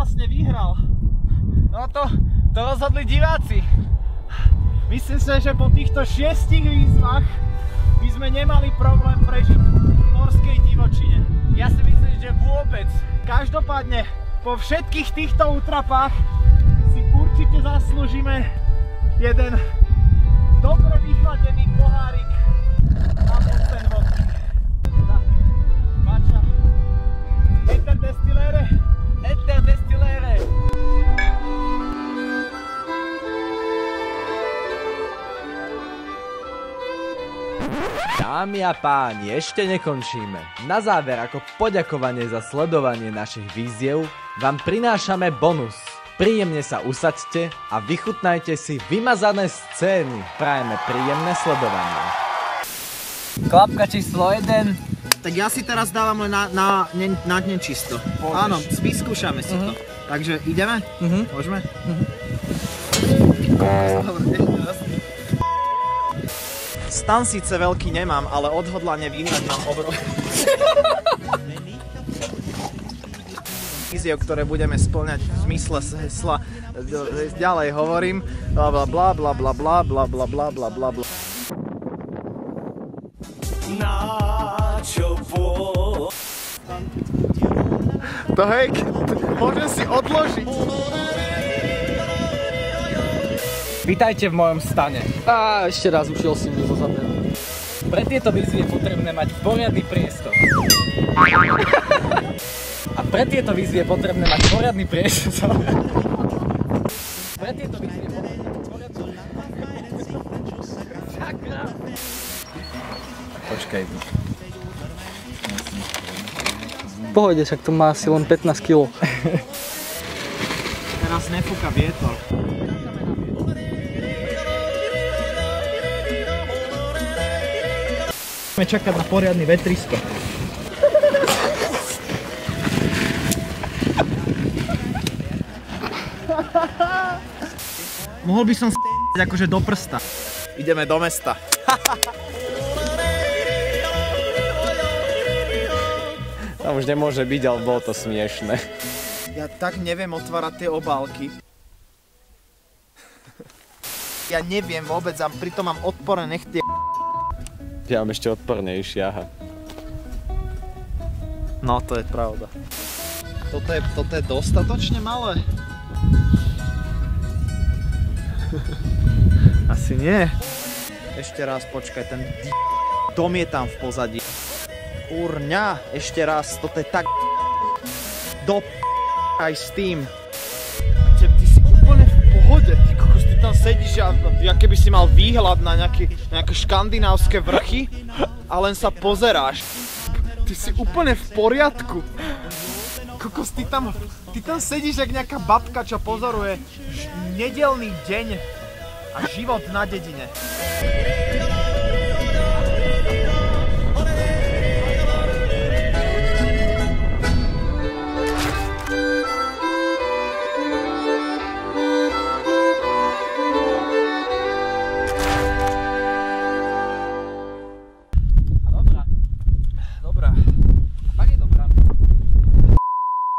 vlastne vyhral? No to rozhodli diváci. Myslím si, že po týchto 6 výzvach by sme nemali problém prežiť v morskej divočine. Ja si myslím, že vôbec. Každopádne, po všetkých týchto útrapách si určite zaslúžime jeden dobre vychladený pohárik na posten vodky. Bača. Eter destillere. Eter destillere. Dámy a páni, ešte nekončíme. Na záver, ako poďakovanie za sledovanie našich výziev, vám prinášame bonus. Príjemne sa usaďte a vychutnajte si vymazané scény. Prajeme príjemné sledovanie. Klapka číslo 1. Tak ja si teraz dávam len na nečisto. Áno, vyskúšame si to. Takže ideme? Môžeme? Stan síce veľký nemám, ale odhodlanie vyhrať mám obrovský. Víziev, ktoré budeme spĺňať v zmysle hesla, ďalej hovorím, bla bla bla bla bla bla bla bla bla bla bla bla. To hej, môžem si odložiť. Vítajte v mojom stane. Á, ešte raz ušiel si mi zo zadného. Pre tieto výzvy je potrebné mať poriadny priestor. A pre tieto výzvy je potrebné mať poriadny priestor. Pre tieto výzvy je potrebné mať poriadny priestor. Sakra! Počkaj. V pohode, však to má asi len 15 kg. Teraz nefúka vietor. Budeme čakať na poriadny vetrisko. Mohol by som akože do prsta. Ideme do mesta. Tam už nemôže byť, ale bolo to smiešné. Ja tak neviem otvárať tie obálky. Ja neviem vôbec a pritom mám odporné nechtie. Ja mám ešte odpornejšie, aha. No, to je pravda. Toto je dostatočne malé. Asi nie. Ešte raz, počkaj, ten dom je tam v pozadí. Kurňa, ešte raz, toto je tak aj s tým. Ty si úplne v pohode, ty kokos, ty tam sedíš a keby si mal výhľad na nejaké škandinávské vrchy a len sa pozeráš. Ty si úplne v poriadku. Kokos, ty tam sedíš jak nejaká babka, čo pozoruje nedeľný deň a život na dedine.